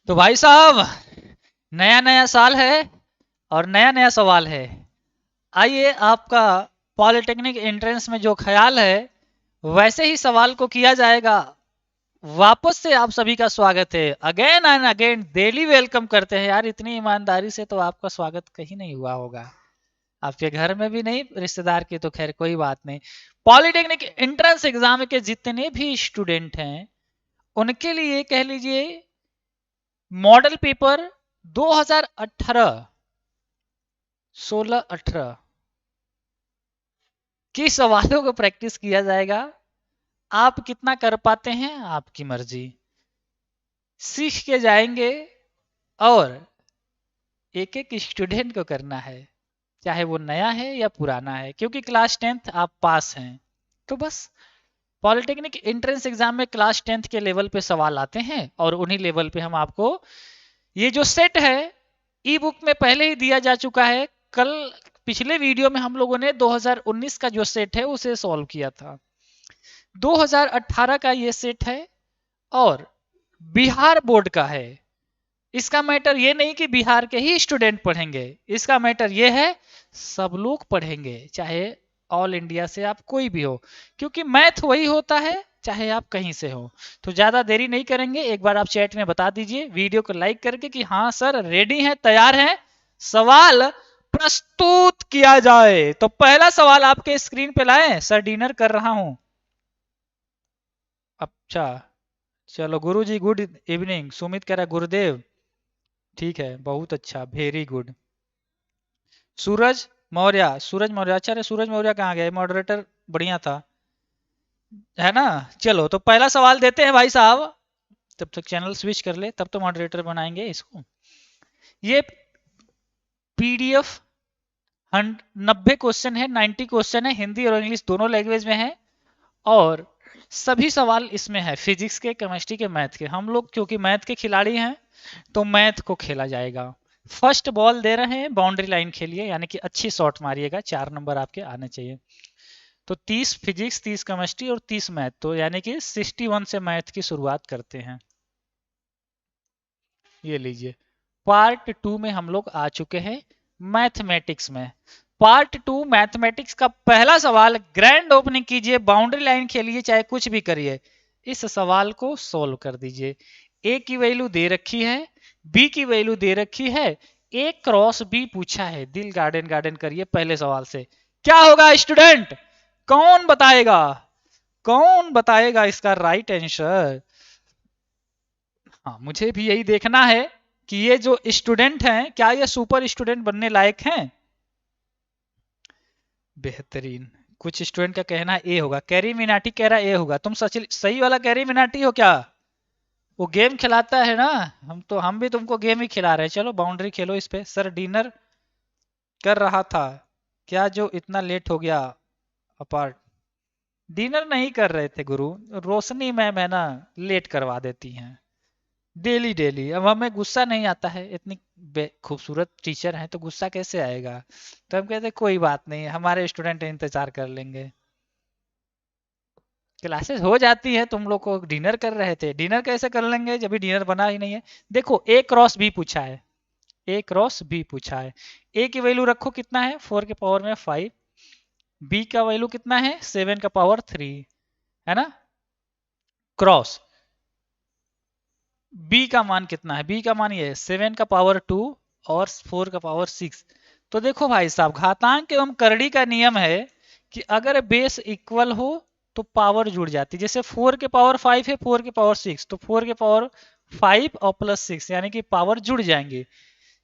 तो भाई साहब, नया नया साल है और नया नया सवाल है। आइए, आपका पॉलिटेक्निक एंट्रेंस में जो ख्याल है वैसे ही सवाल को किया जाएगा। वापस से आप सभी का स्वागत है। Again and again daily welcome करते हैं यार। इतनी ईमानदारी से तो आपका स्वागत कहीं नहीं हुआ होगा, आपके घर में भी नहीं, रिश्तेदार की तो खैर कोई बात नहीं। पॉलिटेक्निक एंट्रेंस एग्जाम के जितने भी स्टूडेंट हैं उनके लिए कह लीजिए मॉडल पेपर 2018 16-18 की सवालों को प्रैक्टिस किया जाएगा। आप कितना कर पाते हैं आपकी मर्जी, सीख के जाएंगे। और एक एक स्टूडेंट को करना है, चाहे वो नया है या पुराना है, क्योंकि क्लास 10th आप पास हैं। तो बस पॉलिटेक्निक एंट्रेंस एग्जाम में क्लास 10th के लेवल पे सवाल आते हैं और उन्हीं लेवल पे हम आपको ये जो सेट है ई बुक में पहले ही दिया जा चुका है। कल पिछले वीडियो में हम लोगों ने 2019 का जो सेट है उसे सॉल्व किया था। 2018 का ये सेट है और बिहार बोर्ड का है। इसका मैटर ये नहीं कि बिहार के ही स्टूडेंट पढ़ेंगे, इसका मैटर ये है सब लोग पढ़ेंगे, चाहे ऑल इंडिया से आप कोई भी हो, क्योंकि मैथ वही होता है चाहे आप कहीं से हो। तो ज्यादा देरी नहीं करेंगे, एक बार आप चैट में बता दीजिए वीडियो को लाइक करके कि हाँ सर रेडी हैं, तैयार हैं, सवाल प्रस्तुत किया जाए। तो पहला सवाल आपके स्क्रीन पे लाए। सर डिनर कर रहा हूं। अच्छा, चलो गुरु जी गुड इवनिंग। सुमित कह रहा है गुरुदेव। ठीक है, बहुत अच्छा, वेरी गुड। सूरज मौर्य, सूरज मौर्य, अच्छा रे सूरज मौर्य कहाँ गए? मॉडरेटर बढ़िया था, है ना। चलो तो पहला सवाल देते हैं भाई साहब। तब तक चैनल स्विच कर ले, तब तो मॉडरेटर बनाएंगे इसको। ये पीडीएफ 90 क्वेश्चन है, 90 क्वेश्चन है, हिंदी और इंग्लिश दोनों लैंग्वेज में है। और सभी सवाल इसमें है फिजिक्स के, केमिस्ट्री के, मैथ के। हम लोग क्योंकि मैथ के खिलाड़ी हैं तो मैथ को खेला जाएगा। फर्स्ट बॉल दे रहे हैं, बाउंड्री लाइन खेलिए, यानी कि अच्छी शॉट मारिएगा, 4 नंबर आपके आने चाहिए। तो 30 फिजिक्स, 30 केमिस्ट्री और 30 मैथ, तो यानी कि 61 से मैथ की शुरुआत करते हैं। ये लीजिए, पार्ट 2 में हम लोग आ चुके हैं मैथमेटिक्स में। पार्ट 2 मैथमेटिक्स का पहला सवाल, ग्रैंड ओपनिंग कीजिए, बाउंड्री लाइन खेलिए, चाहे कुछ भी करिए, इस सवाल को सोल्व कर दीजिए। ए की वैल्यू दे रखी है, बी की वैल्यू दे रखी है, ए क्रॉस बी पूछा है। दिल गार्डन गार्डन करिए पहले सवाल से। क्या होगा स्टूडेंट? कौन बताएगा, कौन बताएगा इसका राइट आंसर? हाँ, मुझे भी यही देखना है कि ये जो स्टूडेंट हैं क्या ये सुपर स्टूडेंट बनने लायक हैं। बेहतरीन। कुछ स्टूडेंट का कहना ए होगा, कैरी मिनाटी कह रहा ए होगा। तुम सच सही वाला कैरी मिनाटी हो क्या? वो गेम खिलाता है ना, हम भी तुमको गेम ही खिला रहे हैं। चलो बाउंड्री खेलो इस पे। सर डिनर कर रहा था, क्या जो इतना लेट हो गया? अपार्ट डिनर नहीं कर रहे थे गुरु, रोशनी मैम है ना, लेट करवा देती हैं डेली डेली। अब हमें गुस्सा नहीं आता है, इतनी खूबसूरत टीचर हैं तो गुस्सा कैसे आएगा। तो हम कहते हैं कोई बात नहीं, हमारे स्टूडेंट इंतजार कर लेंगे, क्लासेस हो जाती है। तुम लोग को डिनर कर रहे थे, डिनर कैसे कर लेंगे जब भी डिनर बना ही नहीं है। देखो ए क्रॉस बी पूछा है, ए क्रॉस बी पूछा है। ए की वैल्यू रखो, कितना है 4 के पावर में 5। बी का वैल्यू कितना है 7 का पावर 3, है ना। क्रॉस बी का मान कितना है? बी का मान ये है 7 का पावर 2 और 4 का पावर 6। तो देखो भाई साहब, घातांक एवं करड़ी का नियम है कि अगर बेस इक्वल हो तो पावर जुड़ जाती है। जैसे 4 के पावर 5 है, 4 के पावर 6, तो 4 के पावर 5 और प्लस 6 यानी कि पावर जुड़ जाएंगे।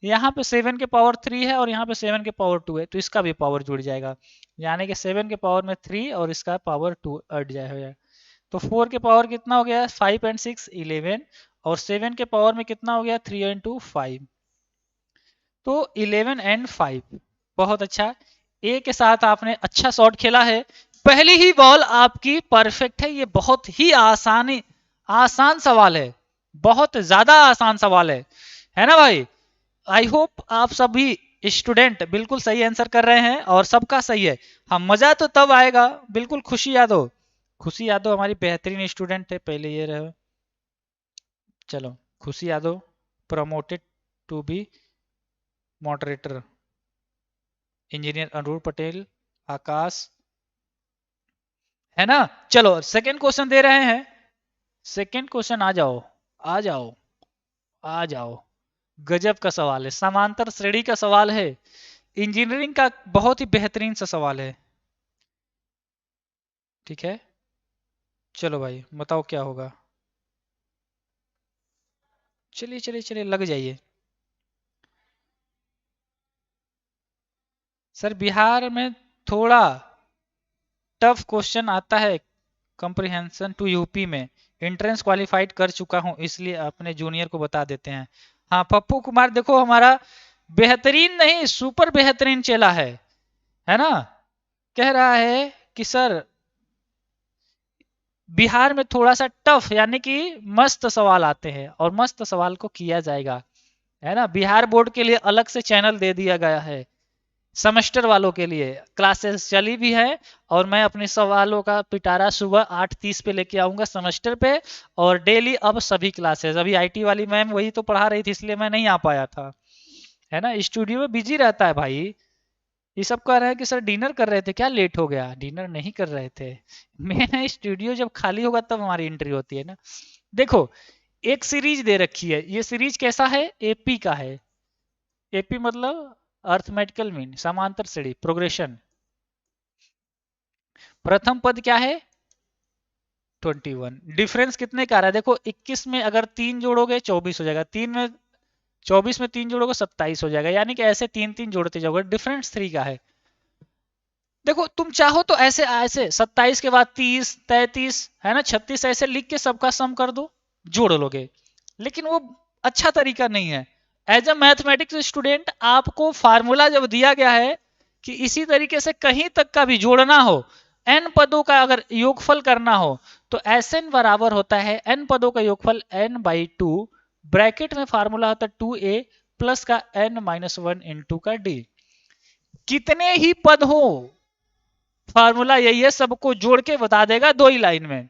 यहाँ पे 7 के पावर 3 है और यहाँ पे 7 के पावर 2 है, तो इसका भी पावर जुड़ जाएगा, यानी कि 7 के पावर में 3 और इसका पावर 2 अट जाए। तो 4 के पावर कितना हो गया 5 एंड 6 11, और 7 के पावर में कितना हो गया 3 एंड 2 5, तो 11 एंड 5। बहुत अच्छा, ए के साथ आपने अच्छा शॉट खेला है। पहली ही बॉल आपकी परफेक्ट है। ये बहुत ही आसान सवाल है, बहुत ज्यादा आसान सवाल है ना भाई। आई होप आप सभी स्टूडेंट बिल्कुल सही आंसर कर रहे हैं और सबका सही है। हम मजा तो तब आएगा, बिल्कुल खुशी यादव, खुशी यादव हमारी बेहतरीन स्टूडेंट है, पहले ये रहे। चलो Khushi Yadav promoted to be moderator, engineer Arun Patel, Akash, है ना। चलो सेकंड क्वेश्चन दे रहे हैं, सेकंड क्वेश्चन आ जाओ, आ जाओ, आ जाओ। गजब का सवाल है, समांतर श्रेणी का सवाल है, इंजीनियरिंग का बहुत ही बेहतरीन सा सवाल है। ठीक है, चलो भाई बताओ क्या होगा। चलिए चलिए चलिए लग जाइए। सर बिहार में थोड़ा टफ क्वेश्चन आता है, कंप्रीहेंशन टू यूपी में, एंट्रेंस क्वालिफाइड कर चुका हूं इसलिए अपने जूनियर को बता देते हैं। हाँ पप्पू कुमार देखो हमारा बेहतरीन नहीं सुपर बेहतरीन चेला है ना, कह रहा है कि सर बिहार में थोड़ा सा टफ यानी कि मस्त सवाल आते हैं और मस्त सवाल को किया जाएगा, है ना। बिहार बोर्ड के लिए अलग से चैनल दे दिया गया है, सेमेस्टर वालों के लिए क्लासेस चली भी है, और मैं अपने सवालों का पिटारा सुबह 8:30 पे लेके आऊंगा सेमेस्टर पे, और डेली अब सभी क्लासेस, अभी आईटी वाली मैम वही तो पढ़ा रही थी इसलिए मैं नहीं आ पाया था, है ना। स्टूडियो में बिजी रहता है भाई। ये सब कह रहे हैं कि सर डिनर कर रहे थे क्या, लेट हो गया, डिनर नहीं कर रहे थे। मैं स्टूडियो जब खाली होगा तब हमारी एंट्री होती है ना। देखो एक सीरीज दे रखी है, ये सीरीज कैसा है, एपी का है। एपी मतलब अर्थमेटिकल मीन, समांतर श्रेणी प्रोग्रेशन। प्रथम पद क्या है 21, डिफरेंस कितने का आ रहा है देखो, 21 में अगर 3 जोड़ोगे 24 हो जाएगा, 24 में 3 जोड़ोगे 27 हो जाएगा, यानी कि ऐसे 3 3 जोड़ते जाओगे, डिफरेंस 3 का है। देखो तुम चाहो तो ऐसे ऐसे 27 के बाद 30 33 है ना 36 ऐसे लिख के सबका सम कर दो, जोड़ लोगे, लेकिन वो अच्छा तरीका नहीं है। एज अ मैथमेटिक्स स्टूडेंट आपको फार्मूला जब दिया गया है कि इसी तरीके से कहीं तक का भी जोड़ना हो, एन पदों का अगर योगफल करना हो तो एस एन बराबर होता है एन पदों का योगफल एन बाई टू, ब्रैकेट में फार्मूला होता है 2a प्लस का n माइनस 1 इंटू का d। कितने ही पद हो फार्मूला यही है, सबको जोड़ के बता देगा 2 ही लाइन में।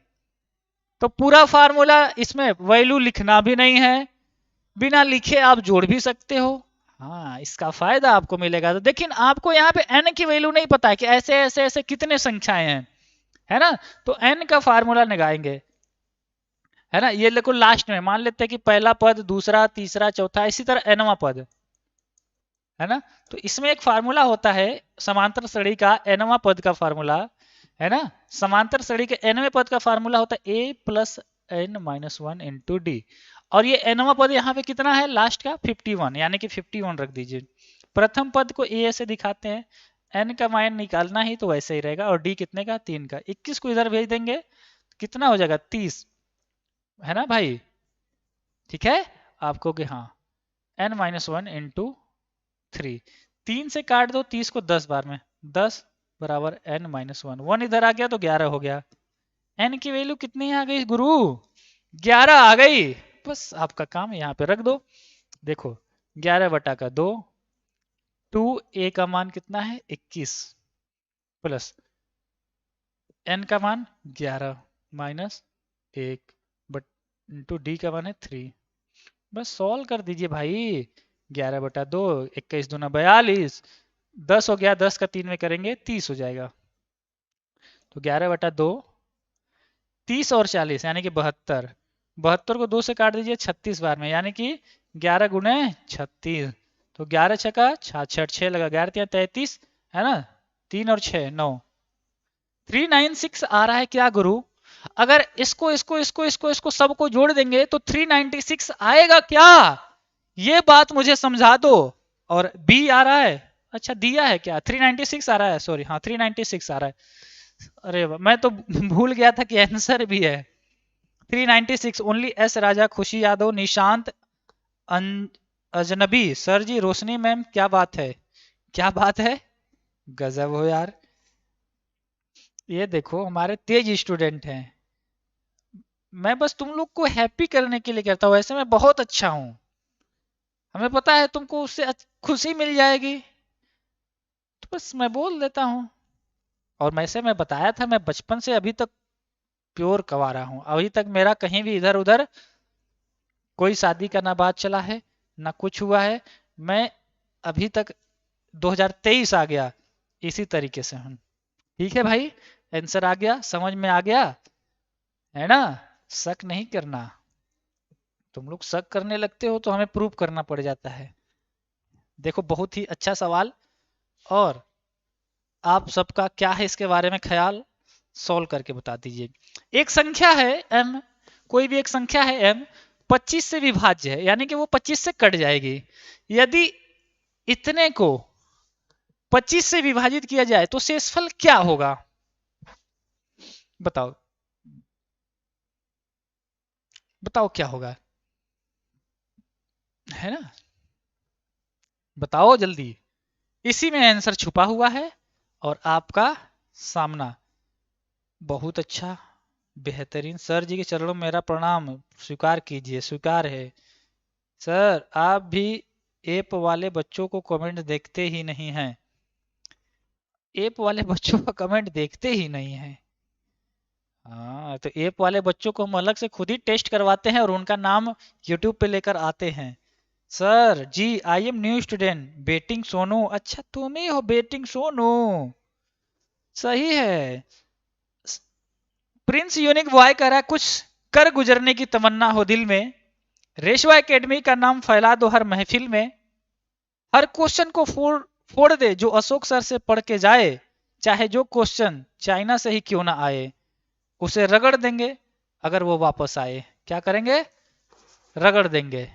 तो पूरा फार्मूला, इसमें वैल्यू लिखना भी नहीं है, बिना लिखे आप जोड़ भी सकते हो। हाँ इसका फायदा आपको मिलेगा। तो लेकिन आपको यहाँ पे n की वैल्यू नहीं पता है कि ऐसे ऐसे ऐसे कितने संख्याएं हैं, है ना। तो n का फार्मूला लगाएंगे, है ना। ये देखो लास्ट में मान लेते हैं कि पहला पद दूसरा तीसरा चौथा इसी तरह nवां पद, है ना। तो इसमें एक फार्मूला होता है समांतर श्रेणी का nवां पद का फार्मूला, है ना। समांतर श्रेणी के nवें पद का फार्मूला होता है a plus n minus 1 into D, और ये nवां पद यहाँ पे कितना है लास्ट का 51, यानी कि 51 रख दीजिए। प्रथम पद को a से दिखाते हैं, n का मान निकालना ही तो वैसे ही रहेगा, और d कितने का 3 का, 21 को इधर भेज देंगे कितना हो जाएगा 30, है ना भाई। ठीक है, आपको कि हाँ n माइनस 1 इंटू 3, 3 से काट दो 30 को 10 बार में, 10 बराबर n माइनस 1, 1 इधर आ गया तो 11 हो गया। n की वैल्यू कितनी आ गई गुरु, 11 आ गई। बस आपका काम यहाँ पे रख दो, देखो 11 बटा का 2, 2a का मान कितना है 21 प्लस n का मान 11 माइनस 1 बट इंटू डी का मान है 3, बस सॉल्व कर दीजिए भाई। 11/2, 21 दूना 42, 10 हो गया, 10 का 3 में करेंगे 30 हो जाएगा। तो 11/2, 30 और 40 यानी कि 72, 72 को 2 से काट दीजिए 36 बार में, यानी कि 11 गुने 36, तो 11 छका 66, 6 लगा 11 33, है ना, 3 और 6 9, 396 आ रहा है क्या गुरु। अगर इसको सबको जोड़ देंगे तो 396 आएगा क्या, ये बात मुझे समझा दो। और बी आ रहा है, अच्छा दिया है क्या 396 आ रहा है, सॉरी हाँ 396 आ रहा है, अरे मैं तो भूल गया था कि आंसर भी है 396 ओनली। एस राजा, खुशी यादव, निशांत अजनबी, सर जी रोशनी मैम, क्या बात है, क्या बात है, गजब हो यार। ये देखो हमारे तेज स्टूडेंट हैं, मैं बस तुम लोग को हैप्पी करने के लिए कहता हूँ, ऐसे मैं बहुत अच्छा हूं, हमें पता है तुमको उससे खुशी मिल जाएगी, तो बस मैं बोल देता हूँ। और वैसे मैं बताया था मैं बचपन से अभी तक प्योर कवारा हूँ, अभी तक मेरा कहीं भी इधर उधर कोई शादी का ना बात चला है ना कुछ हुआ है। मैं अभी तक 2023 आ गया इसी तरीके से हूँ। ठीक है भाई, आंसर आ गया, समझ में आ गया है ना। शक नहीं करना, तुम लोग शक करने लगते हो तो हमें प्रूव करना पड़ जाता है। देखो बहुत ही अच्छा सवाल, और आप सबका क्या है इसके बारे में ख्याल, सॉल्व करके बता दीजिए। एक संख्या है m, कोई भी एक संख्या है m 25 से विभाज्य है, यानी कि वो 25 से कट जाएगी। यदि इतने को 25 से विभाजित किया जाए तो शेषफल क्या होगा, बताओ बताओ क्या होगा, है ना, बताओ जल्दी। इसी में आंसर छुपा हुआ है और आपका सामना। बहुत अच्छा, बेहतरीन। सर जी के चरणों में मेरा प्रणाम, स्वीकार कीजिए, स्वीकार है। सर आप भी ऐप वाले बच्चों को कमेंट देखते ही नहीं हैं, ऐप वाले बच्चों का कमेंट देखते ही नहीं हैं। हाँ, तो ऐप वाले बच्चों को हम अलग से खुद ही टेस्ट करवाते हैं और उनका नाम यूट्यूब पे लेकर आते हैं। Sir ji I am new student बेटिंग सोनू। अच्छा तुम ही हो बेटिंग सोनू, सही है। प्रिंस यूनिक बॉय कह रहा है कुछ कर गुजरने की तमन्ना हो दिल में, रेशवा एकेडमी का नाम फैला दो हर महफिल में, हर क्वेश्चन को फोड़ फोड़ दे जो अशोक सर से पढ़ के जाए, चाहे जो क्वेश्चन चाइना से ही क्यों ना आए, उसे रगड़ देंगे अगर वो वापस आए। क्या करेंगे, रगड़ देंगे।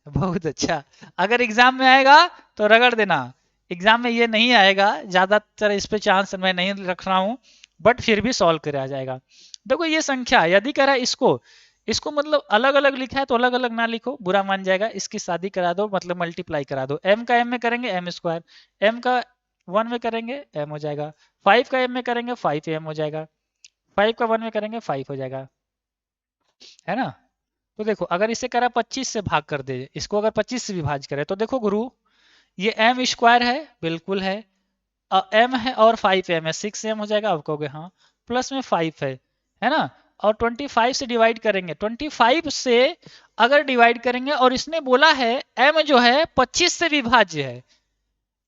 बहुत अच्छा, अगर एग्जाम में आएगा तो रगड़ देना, एग्जाम में ये नहीं आएगा, ज्यादातर इस पे चांस मैं नहीं रख रहा हूं, बट फिर भी सॉल्व किया जाएगा। देखो ये संख्या यदि करा इसको, इसको मतलब अलग अलग लिखा है तो अलग अलग ना लिखो, बुरा मान जाएगा। इसकी शादी करा दो, मतलब मल्टीप्लाई करा दो। एम का एम में करेंगे एम स्क्वायर, एम का 1 में करेंगे एम हो जाएगा, 5 का एम में करेंगे 5 एम हो जाएगा, 5 का 1 में करेंगे 5 हो जाएगा, है ना। तो देखो अगर इसे करा 25 से भाग कर दे, इसको अगर 25 से विभाज करे तो देखो गुरु, ये एम स्क्वायर है, बिल्कुल है, एम है और 5 एम है, 6 एम हो जाएगा। आप कहोगे हाँ, प्लस में 5 है ना। और 25 से डिवाइड करेंगे, 25 से अगर डिवाइड करेंगे, और इसने बोला है एम जो है 25 से विभाज्य है,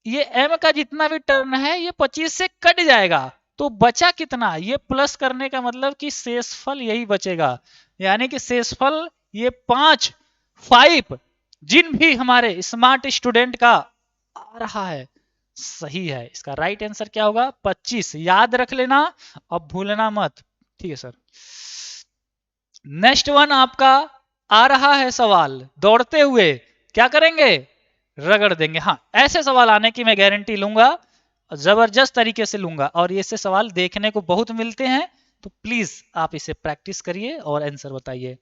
ये m का जितना भी टर्म है ये 25 से कट जाएगा, तो बचा कितना, ये प्लस करने का मतलब कि शेषफल यही बचेगा, यानी कि शेषफल ये 5 जिन भी हमारे स्मार्ट स्टूडेंट का आ रहा है, सही है। इसका राइट आंसर क्या होगा, 25, याद रख लेना, अब भूलना मत। ठीक है सर। नेक्स्ट वन आपका आ रहा है सवाल, दौड़ते हुए क्या करेंगे, रगड़ देंगे। हाँ, ऐसे सवाल आने की मैं गारंटी लूंगा, जबरदस्त तरीके से लूंगा, और ऐसे सवाल देखने को बहुत मिलते हैं, तो प्लीज आप इसे प्रैक्टिस करिए और आंसर बताइए।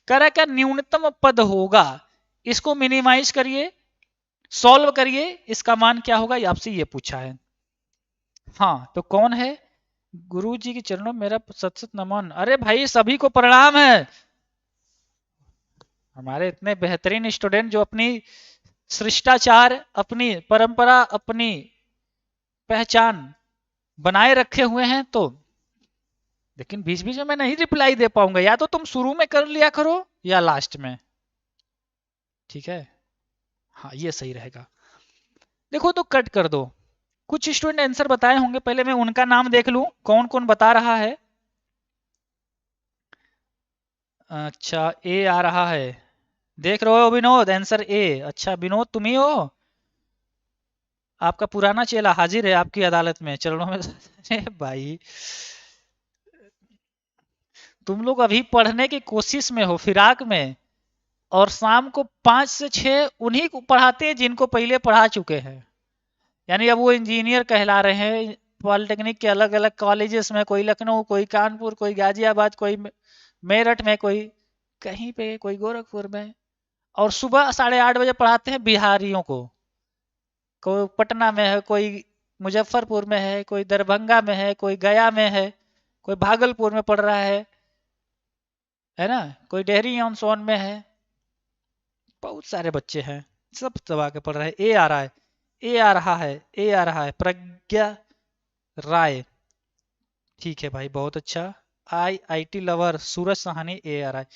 कह रहा है क्या न्यूनतम पद होगा, इसको मिनिमाइज करिए, सॉल्व करिए, इसका मान क्या होगा, ये आपसे ये पूछा है। हाँ तो कौन है, गुरु जी के चरणों में मेरा सत सत नमन। अरे भाई सभी को प्रणाम है, हमारे इतने बेहतरीन स्टूडेंट जो अपनी शिष्टाचार, अपनी परंपरा, अपनी पहचान बनाए रखे हुए हैं। तो लेकिन बीच बीच में मैं नहीं रिप्लाई दे पाऊंगा, या तो तुम शुरू में कर लिया करो या लास्ट में, ठीक है। हाँ ये सही रहेगा। देखो तो कट कर दो, कुछ स्टूडेंट आंसर बताए होंगे, पहले मैं उनका नाम देख लूं कौन कौन बता रहा है। अच्छा ए आ रहा है, देख रहे हो विनोद, आंसर ए। अच्छा विनोद तुम ही हो, आपका पुराना चेला हाजिर है आपकी अदालत में, चरणों में। अरे भाई तुम लोग अभी पढ़ने की कोशिश में हो, फिराक में, और शाम को 5 से 6 उन्हीं को पढ़ाते हैं जिनको पहले पढ़ा चुके हैं, यानी अब वो इंजीनियर कहला रहे हैं। पॉलिटेक्निक के अलग अलग कॉलेजेस में, कोई लखनऊ, कोई कानपुर, कोई गाजियाबाद, कोई मेरठ में, कोई कहीं पे, कोई गोरखपुर में, और सुबह 8:30 बजे पढ़ाते हैं बिहारियों को। कोई पटना में है, कोई मुजफ्फरपुर में है, कोई दरभंगा में है, कोई गया में है, कोई भागलपुर में पढ़ रहा है ना, कोई डेहरी ऑन सोन में है, बहुत सारे बच्चे हैं, सब दबा के पढ़ रहे हैं। ए आ रहा है, ए आ रहा है, ए आ रहा है, प्रज्ञा राय। ठीक है भाई बहुत अच्छा। IIT लवर सूरज सहानी, ए आ रहा है।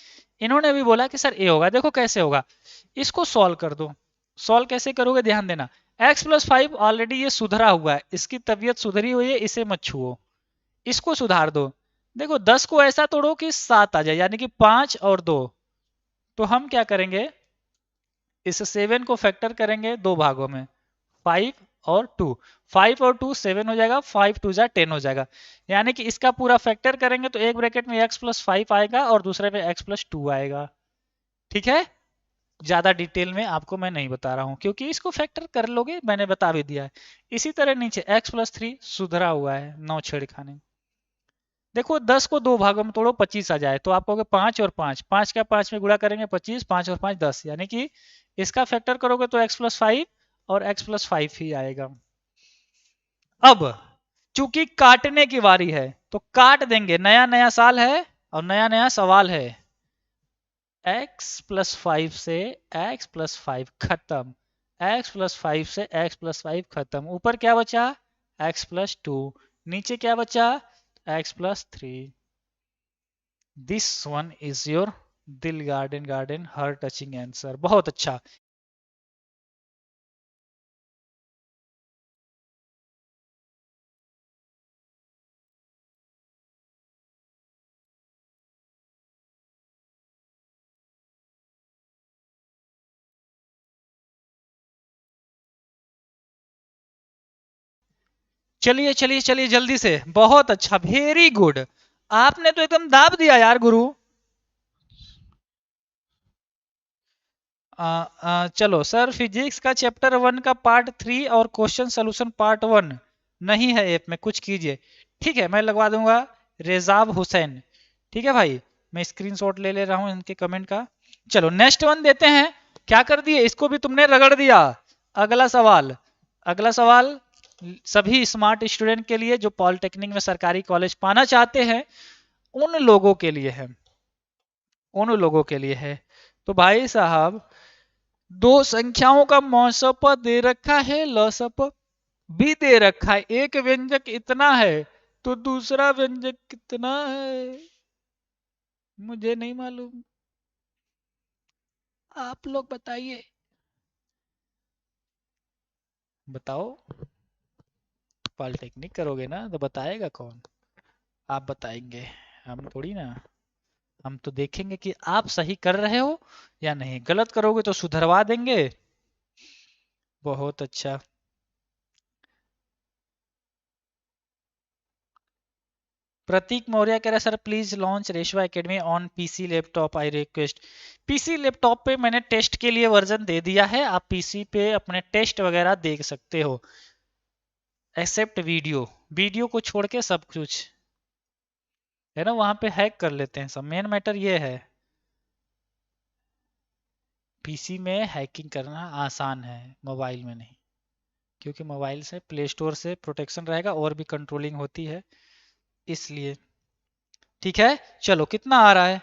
इन्होंने भी बोला कि सर ए होगा। देखो कैसे होगा, इसको सॉल्व कर दो। सॉल्व कैसे करोगे, ध्यान देना। x+5 ऑलरेडी ये सुधरा हुआ है, इसकी तबीयत सुधरी हुई है, इसे मत छुओ, इसको सुधार दो। देखो 10 को ऐसा तोड़ो कि 7 आ जाए, यानी कि 5 और 2। तो हम क्या करेंगे, इस 7 को फैक्टर करेंगे दो भागों में, 5 और 2। 5 और 2 7 हो जाएगा, 5 2 जा 10 हो जाएगा। यानी कि इसका पूरा फैक्टर करेंगे तो एक ब्रैकेट में x+5 आएगा और दूसरे में x+2 आएगा। ठीक है, ज्यादा डिटेल में आपको मैं नहीं बता रहा हूं क्योंकि इसको फैक्टर कर लोगे, मैंने बता भी दिया है। इसी तरह नीचे x+3 सुधरा हुआ है, 9 छेड़खानी। देखो 10 को दो भागों में तोड़ो, 25 आ जाए, तो आप कहोगे 5 और 5, 5 का 5 में गुणा करेंगे 25, 5 और 5 10, यानी कि इसका फैक्टर करोगे तो x+5 और x+5 ही आएगा। अब चूंकि काटने की बारी है तो काट देंगे, नया नया साल है और नया नया सवाल है। x+5 से x+5 खत्म, x+5 से x+5 खत्म। ऊपर क्या बचा, x+2। नीचे क्या बचा, x+3। This one is your दिल गार्डन गार्डन हर टचिंग आंसर। बहुत अच्छा। चलिए चलिए चलिए जल्दी से, बहुत अच्छा, वेरी गुड। आपने तो एकदम दाब दिया यार गुरु। चलो सर, फिजिक्स का चैप्टर 1 का पार्ट 3 और क्वेश्चन सोल्यूशन पार्ट 1 नहीं है ऐप में, कुछ कीजिए। ठीक है, मैं लगवा दूंगा रेजाब हुसैन। ठीक है भाई, मैं स्क्रीनशॉट ले ले रहा हूं इनके कमेंट का। चलो नेक्स्ट वन देते हैं। क्या कर दिए, इसको भी तुमने रगड़ दिया। अगला सवाल, अगला सवाल सभी स्मार्ट स्टूडेंट के लिए जो पॉलिटेक्निक में सरकारी कॉलेज पाना चाहते हैं, उन लोगों के लिए है, उन लोगों के लिए है। तो भाई साहब, दो संख्याओं का मौसप दे रखा है, लसप भी दे रखा है। एक व्यंजक इतना है तो दूसरा व्यंजक कितना है, मुझे नहीं मालूम, आप लोग बताइए। बताओ, पॉलिटेक्निक करोगे ना तो बताएगा कौन, आप बताएंगे, हम थोड़ी ना। हम तो देखेंगे कि आप सही कर रहे हो या नहीं, गलत करोगे तो सुधरवा देंगे। बहुत अच्छा। प्रतीक मौर्य कह रहा है sir please launch रेशवा academy on PC laptop, I request. PC laptop पे मैंने टेस्ट के लिए वर्जन दे दिया है, आप पीसी पे अपने टेस्ट वगैरह देख सकते हो, एक्सेप्ट वीडियो, वीडियो को छोड़ के सब कुछ है ना, वहां पे हैक कर लेते हैं सब। मेन मैटर ये है, पीसी में हैकिंग करना आसान है, मोबाइल में नहीं, क्योंकि मोबाइल से प्ले स्टोर से प्रोटेक्शन रहेगा और भी कंट्रोलिंग होती है, इसलिए। ठीक है, चलो कितना आ रहा है,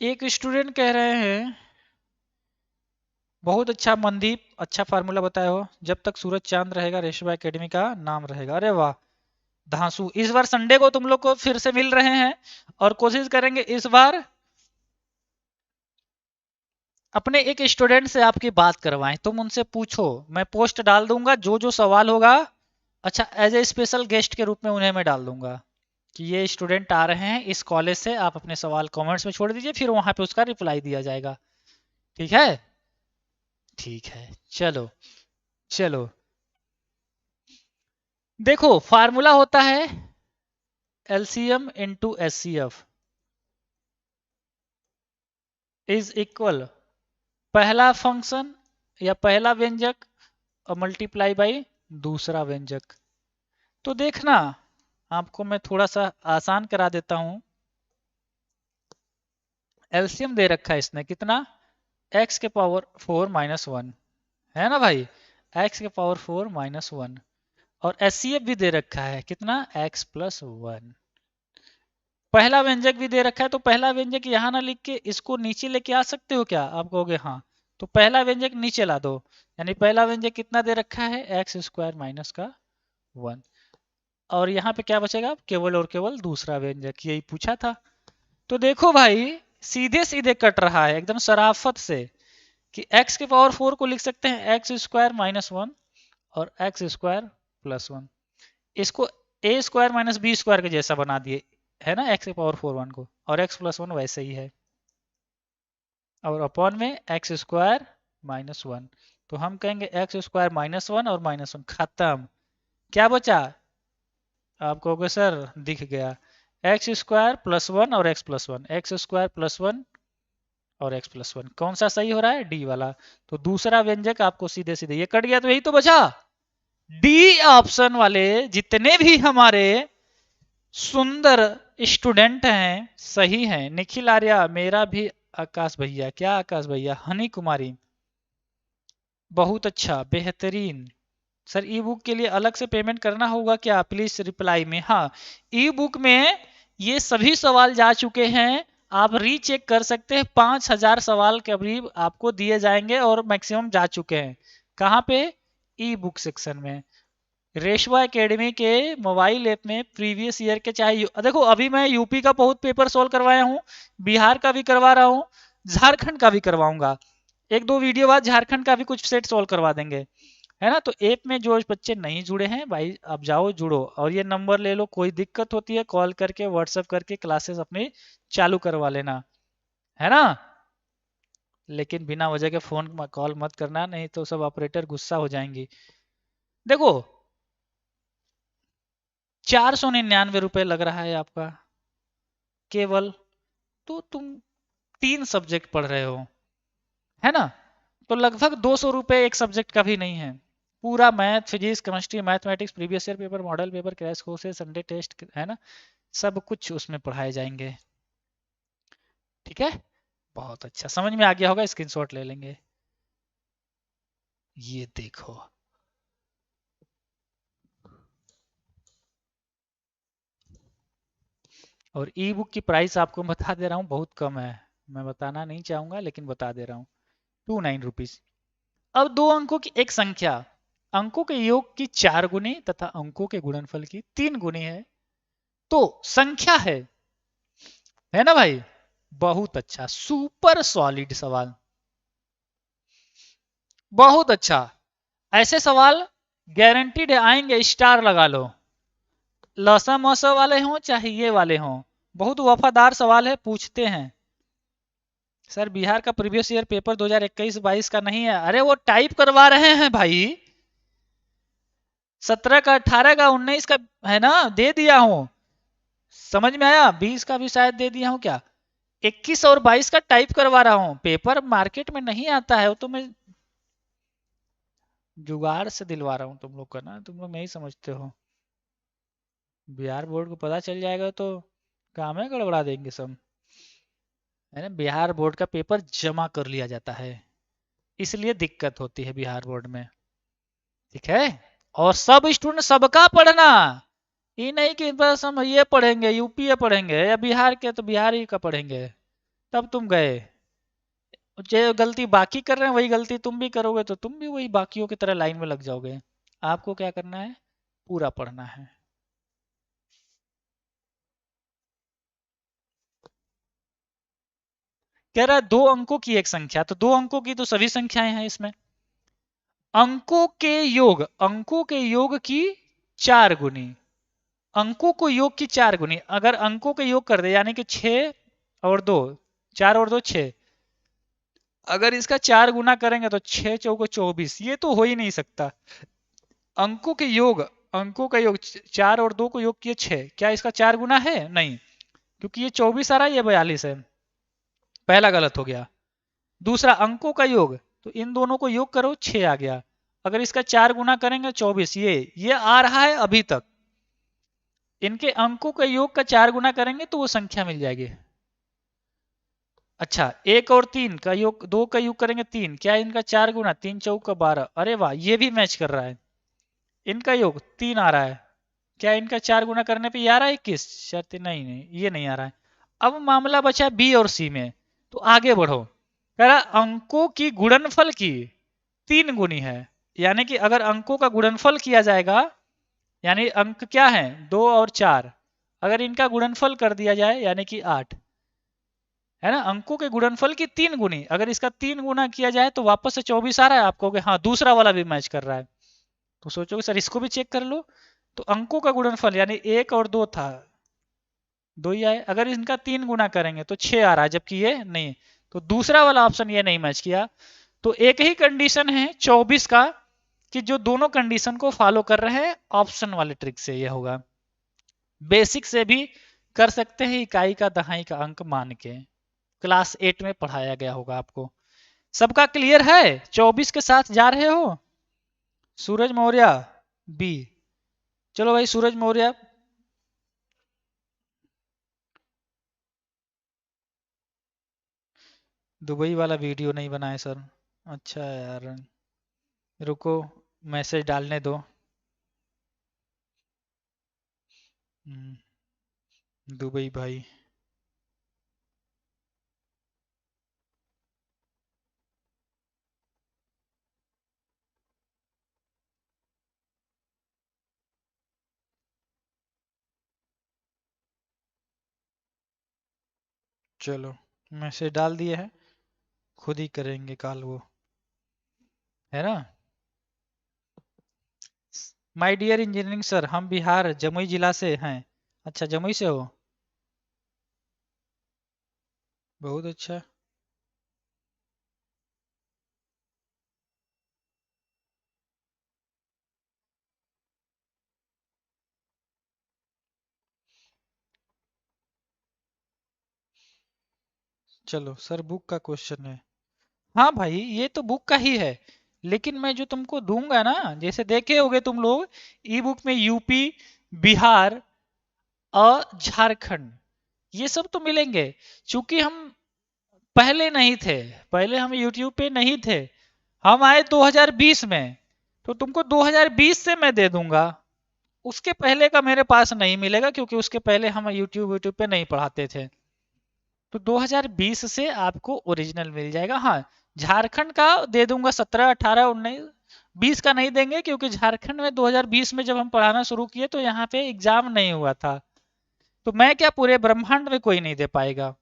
एक स्टूडेंट कह रहे हैं, बहुत अच्छा मनदीप, अच्छा फार्मूला बताया हो, जब तक सूरज चांद रहेगा रेशमा एकेडमी का नाम रहेगा। अरे वाह धांसू, इस बार संडे को तुम लोग को फिर से मिल रहे हैं और कोशिश करेंगे इस बार अपने एक स्टूडेंट से आपकी बात करवाएं, तुम उनसे पूछो, मैं पोस्ट डाल दूंगा, जो जो सवाल होगा, अच्छा एज ए स्पेशल गेस्ट के रूप में उन्हें मैं डाल दूंगा कि ये स्टूडेंट आ रहे हैं इस कॉलेज से, आप अपने सवाल कमेंट्स में छोड़ दीजिए, फिर वहां पे उसका रिप्लाई दिया जाएगा। ठीक है, ठीक है, चलो चलो। देखो फार्मूला होता है LCM into HCF is equal, पहला फंक्शन या पहला व्यंजक और मल्टीप्लाई बाई दूसरा व्यंजक। तो देखना, आपको मैं थोड़ा सा आसान करा देता हूं। एलसीएम दे रखा है इसने कितना, x के पावर 4 - 1, है ना भाई, x के पावर 4 - 1। और एचसीएफ भी दे रखा है कितना, x+1। पहला व्यंजक भी दे रखा है, तो पहला व्यंजक यहाँ ना लिख के इसको नीचे लेके आ सकते हो क्या? आप कहोगे हाँ, तो पहला व्यंजक नीचे ला दो। यानी पहला व्यंजक कितना दे रखा है? एक्स स्क्वायर माइनस का 1। और यहाँ पे क्या बचेगा? केवल और केवल दूसरा व्यंजक, यही पूछा था। तो देखो भाई, सीधे सीधे कट रहा है एकदम शराफत से, कि x के पावर 4 को लिख सकते हैं एक्स स्क्वायर माइनस 1 और एक्स स्क्वायर प्लस 1। इसको ए स्क्वायर माइनस बी स्क्वायर के जैसा बना दिए, है ना, एक्स के पावर 4 1 को, और एक्स प्लस 1 वैसे ही है, और अपॉन में एक्स स्क्वायर माइनस 1। तो हम कहेंगे एक्स स्क्वायर माइनस 1 और माइनस 1, खत्म। क्या बचा? आप कहोगे सर दिख गया, एक्स स्क्वायर प्लस 1 और x plus 1, x square plus 1 और एक्स प्लस 1। कौन सा सही हो रहा है? डी वाला। तो दूसरा व्यंजक आपको सीधे सीधे ये कट गया, तो यही तो बचा, डी ऑप्शन वाले जितने भी हमारे सुंदर स्टूडेंट हैं सही हैं। निखिल आर्या, मेरा भी आकाश भैया, क्या आकाश भैया, हनी कुमारी, बहुत अच्छा, बेहतरीन। सर ई बुक के लिए अलग से पेमेंट करना होगा क्या? प्लीज रिप्लाई में। हाँ, ई बुक में ये सभी सवाल जा चुके हैं, आप रीचेक कर सकते हैं। 5000 सवाल के करीब आपको दिए जाएंगे और मैक्सिमम जा चुके हैं। कहाँ पे? ई बुक सेक्शन में। रेशवा एकेडमी के मोबाइल ऐप में प्रीवियस ईयर के चाहे देखो, अभी मैं यूपी का बहुत पेपर सोल्व करवाया हूँ, बिहार का भी करवा रहा हूँ, झारखंड का भी करवाऊंगा। एक दो वीडियो बाद झारखंड का भी कुछ सेट सोल्व करवा देंगे, है ना। तो ऐप में जो बच्चे नहीं जुड़े हैं भाई, अब जाओ जुड़ो, और ये नंबर ले लो, कोई दिक्कत होती है कॉल करके व्हाट्सएप करके क्लासेस अपनी चालू करवा लेना, है ना। लेकिन बिना वजह के फोन कॉल मत करना, नहीं तो सब ऑपरेटर गुस्सा हो जाएंगी। देखो, 499 रुपए लग रहा है आपका केवल, तो तुम 3 सब्जेक्ट पढ़ रहे हो, है ना। तो लगभग 200 रुपए एक सब्जेक्ट का भी नहीं है। पूरा math, physics, chemistry, mathematics, previous year paper, model paper, crash courses, Sunday test, है ना, सब कुछ उसमें पढ़ाए जाएंगे। ठीक है, बहुत अच्छा, समझ में आ गया होगा, स्क्रीनशॉट ले लेंगे। ये देखो, और ई बुक की प्राइस आपको बता दे रहा हूँ, बहुत कम है, मैं बताना नहीं चाहूंगा लेकिन बता दे रहा हूँ, 29 रुपीज। अब दो अंकों की एक संख्या अंकों के योग की 4 गुनी तथा अंकों के गुणनफल की 3 गुनी है, तो संख्या है ना भाई। बहुत अच्छा, सुपर सॉलिड सवाल, बहुत अच्छा। ऐसे सवाल गारंटीड आएंगे, स्टार लगा लो। लसा मौसा वाले हों चाहे ये वाले हों, बहुत वफादार सवाल है, पूछते हैं। सर बिहार का प्रीवियस ईयर पेपर 2021-22 का नहीं है, अरे वो टाइप करवा रहे हैं भाई, 17 का, 18 का, 19 का, है ना, दे दिया हूं। समझ में आया? 20 का भी शायद दे दिया हूं क्या, 21 और 22 का टाइप करवा रहा हूं। पेपर मार्केट में नहीं आता है, वो तो मैं जुगाड़ से दिलवा रहा हूं तुम लोग का ना, तुम लोग नहीं समझते हो। बिहार बोर्ड को पता चल जाएगा तो काम है, गड़बड़ा देंगे सब, है ना। बिहार बोर्ड का पेपर जमा कर लिया जाता है, इसलिए दिक्कत होती है बिहार बोर्ड में। ठीक है, और सब स्टूडेंट सबका पढ़ना, ये नहीं कि बस हम ये पढ़ेंगे यूपी पढ़ेंगे या बिहार के तो बिहारी का पढ़ेंगे, तब तुम गए। जो गलती बाकी कर रहे हैं वही गलती तुम भी करोगे, तो तुम भी वही बाकियों की तरह लाइन में लग जाओगे। आपको क्या करना है? पूरा पढ़ना है। कह रहा है 2 अंकों की एक संख्या, तो 2 अंकों की तो सभी संख्याएं हैं इसमें। अंकों के योग की 4 गुनी, अंकों को योग की 4 गुनी, अगर अंकों के योग कर दे यानी कि 6 और 2, 4 और 2 6, अगर इसका 4 गुना करेंगे तो 6 चौको 24, ये तो हो ही नहीं सकता। अंकों के योग, अंकों का योग 4 और 2 को योग किए 6, क्या इसका 4 गुना है? नहीं, क्योंकि ये 24 आ रहा है, ये 42 है, पहला गलत हो गया। दूसरा अंकों का योग, तो इन दोनों को योग करो 6 आ गया, अगर इसका 4 गुना करेंगे 24, ये आ रहा है अभी तक। इनके अंकों का योग का 4 गुना करेंगे तो वो संख्या मिल जाएगी। अच्छा, 1 और 3 का योग, 2 का योग करेंगे 3, क्या इनका 4 गुना, 3 चौक का 12, अरे वाह, ये भी मैच कर रहा है। इनका योग 3 आ रहा है, क्या इनका 4 गुना करने पे ये आ रहा है 21? शर्त नहीं, नहीं ये नहीं आ रहा है। अब मामला बचा बी और सी में, तो आगे बढ़ो। कह रहा अंकों की गुणनफल की 3 गुनी है, यानी कि अगर अंकों का गुणनफल किया जाएगा, यानी अंक क्या है 2 और 4, अगर इनका गुणनफल कर दिया जाए यानी कि 8, है ना, अंकों के गुणनफल की 3 गुनी, अगर इसका 3 गुना किया जाए तो वापस से 24 आ रहा है आपको कि हाँ दूसरा वाला भी मैच कर रहा है। तो सोचोगे सर इसको भी चेक कर लो, तो अंकों का गुणनफल यानी 1 और 2 था, 2 ही आए, अगर इनका 3 गुना करेंगे तो 6 आ रहा है, जबकि ये नहीं, तो दूसरा वाला ऑप्शन ये नहीं मैच किया। तो एक ही कंडीशन है 24 का कि जो दोनों कंडीशन को फॉलो कर रहे हैं, ऑप्शन वाले ट्रिक से ये होगा। बेसिक से भी कर सकते हैं, इकाई का दहाई का अंक मान के, क्लास 8 में पढ़ाया गया होगा आपको। सबका क्लियर है? 24 के साथ जा रहे हो? सूरज मौर्य बी। चलो भाई सूरज मौर्य, दुबई वाला वीडियो नहीं बनाए सर। अच्छा यार, रुको मैसेज डालने दो। दुबई भाई, चलो मैसेज डाल दिए हैं, खुद ही करेंगे कॉल वो, है ना। माय डियर इंजीनियरिंग सर, हम बिहार जमुई जिला से हैं। अच्छा जमुई से हो, बहुत अच्छा। चलो सर बुक का क्वेश्चन है। हाँ भाई ये तो बुक का ही है, लेकिन मैं जो तुमको दूंगा ना, जैसे देखे होगे तुम लोग ई बुक में यूपी, बिहार और झारखंड, ये सब तो मिलेंगे। चूंकि हम पहले नहीं थे, पहले हम यूट्यूब पे नहीं थे, हम आए 2020 में, तो तुमको 2020 से मैं दे दूंगा। उसके पहले का मेरे पास नहीं मिलेगा, क्योंकि उसके पहले हम यूट्यूब पे नहीं पढ़ाते थे। तो 2020 से आपको ओरिजिनल मिल जाएगा। हाँ, झारखंड का दे दूंगा 17, 18, 19, 20 का नहीं देंगे, क्योंकि झारखंड में 2020 में जब हम पढ़ाना शुरू किए तो यहाँ पे एग्जाम नहीं हुआ था, तो मैं क्या पूरे ब्रह्मांड में कोई नहीं दे पाएगा,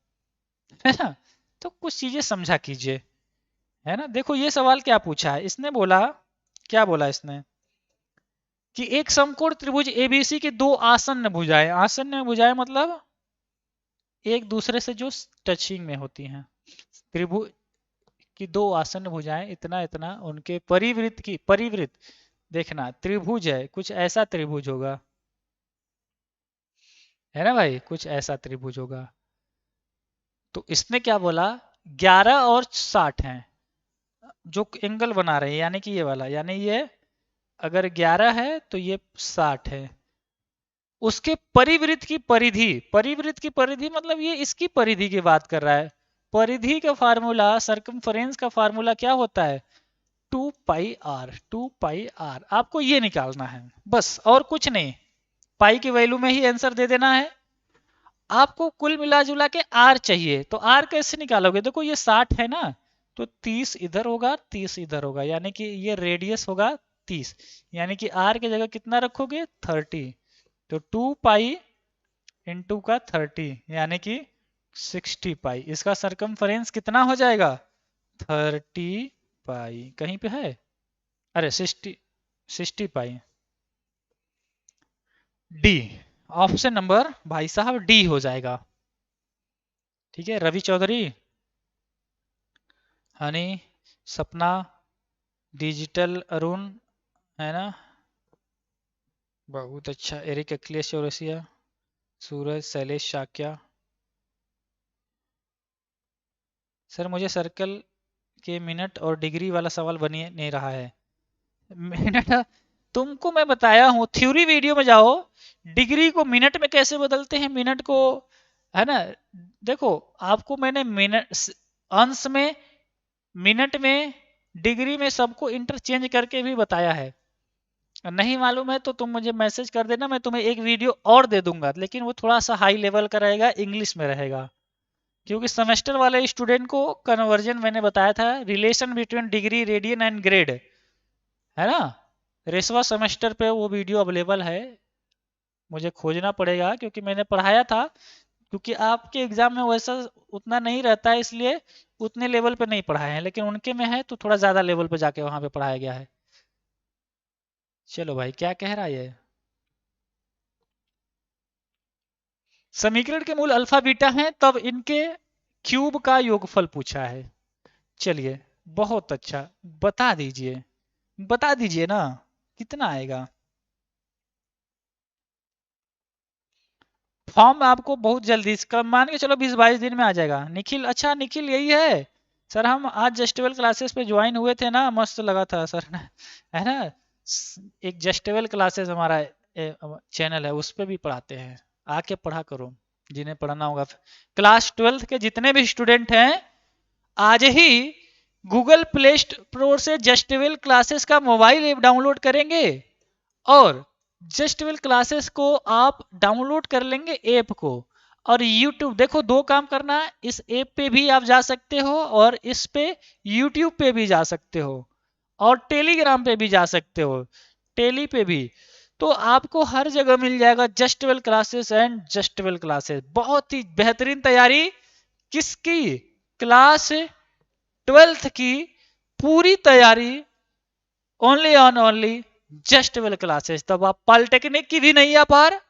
है ना। तो कुछ चीजें समझा कीजिए, है ना। देखो ये सवाल क्या पूछा है इसने, बोला क्या बोला इसने कि एक समकोण त्रिभुज एबीसी की दो आसन्न भुजाएं, आसन्न भुजाएं मतलब एक दूसरे से जो टचिंग में होती हैं, त्रिभुज की दो आसन्न भुजाएं इतना इतना, उनके परिवृत्त की, परिवृत्त देखना त्रिभुज है, कुछ ऐसा त्रिभुज होगा, है ना भाई, कुछ ऐसा त्रिभुज होगा। तो इसने क्या बोला, 11 और 60 हैं जो एंगल बना रहे हैं, यानी कि ये वाला, यानी ये अगर 11 है तो ये 60 है। उसके परिवृत्त की परिधि, परिवृत्त की परिधि मतलब ये इसकी परिधि की बात कर रहा है। परिधि का फार्मूला, सर्कमफरेंस का फार्मूला क्या होता है, 2 पाई आर, 2 पाई आर, आपको ये निकालना है बस, और कुछ नहीं। पाई की वैल्यू में ही आंसर दे देना है आपको। कुल मिला जुला के आर चाहिए, तो आर कैसे निकालोगे, देखो ये 60 है ना, तो 30 इधर होगा, 30 इधर होगा, यानी कि ये रेडियस होगा 30, यानी कि आर की जगह कितना रखोगे 30, तो 2 पाई इंटू का 30 यानी कि 60 पाई, इसका सरकमफरेंस कितना हो जाएगा 30 पाई, कहीं पे है, अरे 60 पाई। डी, ऑप्शन नंबर भाई साहब डी हो जाएगा। ठीक है रवि चौधरी, हनी, सपना, डिजिटल अरुण, है ना, बहुत अच्छा, एरिक अखिलेश चौरसिया, सूरज, शैलेश शाक्या। सर मुझे सर्कल के मिनट और डिग्री वाला सवाल बन ही नहीं रहा है। मिनट, तुमको मैं बताया हूँ, थ्योरी वीडियो में जाओ, डिग्री को मिनट में कैसे बदलते हैं, मिनट को, है ना। देखो आपको मैंने मिनट, अंश में, मिनट में, डिग्री में सबको इंटरचेंज करके भी बताया है। नहीं मालूम है तो तुम मुझे मैसेज कर देना, मैं तुम्हें एक वीडियो और दे दूंगा, लेकिन वो थोड़ा सा हाई लेवल का रहेगा, इंग्लिश में रहेगा। क्योंकि सेमेस्टर वाले स्टूडेंट को कन्वर्जन मैंने बताया था, relation between degree radian and grade, है ना। रेसवा सेमेस्टर पे वो वीडियो अवेलेबल है, मुझे खोजना पड़ेगा क्योंकि मैंने पढ़ाया था। क्योंकि आपके एग्जाम में वैसा उतना नहीं रहता है, इसलिए उतने लेवल पे नहीं पढ़ाए हैं, लेकिन उनके में है तो थोड़ा ज़्यादा लेवल पे जाके वहाँ पे पढ़ाया गया है। चलो भाई, क्या कह रहा है ये? समीकरण के मूल अल्फा बीटा हैं, तब इनके क्यूब का योगफल पूछा है। चलिए, बहुत अच्छा, बता दीजिए, बता दीजिए ना, कितना आएगा। फॉर्म आपको बहुत जल्दी, इसका मान के चलो 20-22 दिन में आ जाएगा। निखिल, अच्छा निखिल यही है। सर हम आज जस्टेबल क्लासेस पे ज्वाइन हुए थे ना, मस्त लगा था सर ने, है ना। एक जस्टेबल क्लासेस हमारा चैनल है, उस पे भी पढ़ाते हैं, आके पढ़ा करो जिन्हें पढ़ना होगा। क्लास 12th के जितने भी स्टूडेंट हैं, आज ही गूगल प्ले स्टोर से जस्टेबल क्लासेस का मोबाइल ऐप डाउनलोड करेंगे, और जस्टेबल क्लासेस को आप डाउनलोड कर लेंगे ऐप को। और YouTube देखो, दो काम करना है, इस ऐप पे भी आप जा सकते हो, और इस पे YouTube पे भी जा सकते हो, और टेलीग्राम पे भी जा सकते हो, टेली पे भी। तो आपको हर जगह मिल जाएगा जस्टेबल क्लासेस एंड जस्टेबल क्लासेस। बहुत ही बेहतरीन तैयारी किसकी? क्लास 12th की पूरी तैयारी, ओनली ऑन ओनली जस्टेबल क्लासेस। तब आप पॉलिटेक्निक की भी नहीं आ पार,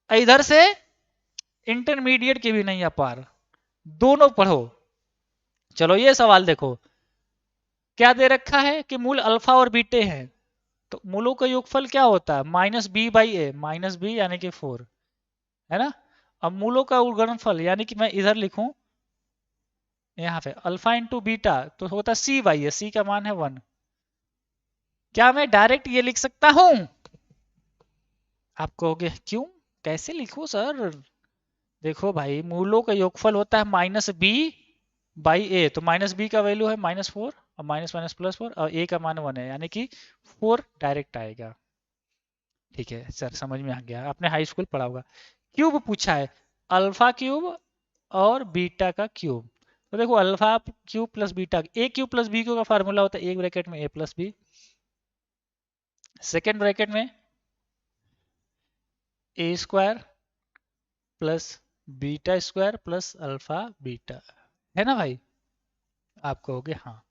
इधर से इंटरमीडिएट की भी नहीं आ पार, दोनों पढ़ो। चलो ये सवाल देखो, क्या दे रखा है कि मूल अल्फा और बीटे हैं, तो मूलों का योगफल क्या होता है? -b/a, -b यानी कि 4, है ना। अब मूलों का गुणनफल, यानी कि मैं इधर लिखूं, यहाँ पे अल्फा इंटू बीटा तो होता है c/a, c का मान है 1। क्या मैं डायरेक्ट ये लिख सकता हूं? आप कहोगे क्यों, कैसे लिखो सर? देखो भाई, मूलों का योगफल होता है -b/a, तो -b का वैल्यू है -4, और माइनस माइनस +4, और a का मान 1 है, यानी कि 4 डायरेक्ट आएगा। ठीक है सर, समझ में आ गया, आपने हाई स्कूल पढ़ा होगा। क्यूब पूछा है, अल्फा क्यूब और बीटा का क्यूब। तो देखो, alpha cube plus beta, A cube plus B cube का फार्मूला होता है, एक ब्रैकेट में a plus B, second bracket में A square plus beta square plus alpha beta, है ना भाई। आप कहोगे हाँ।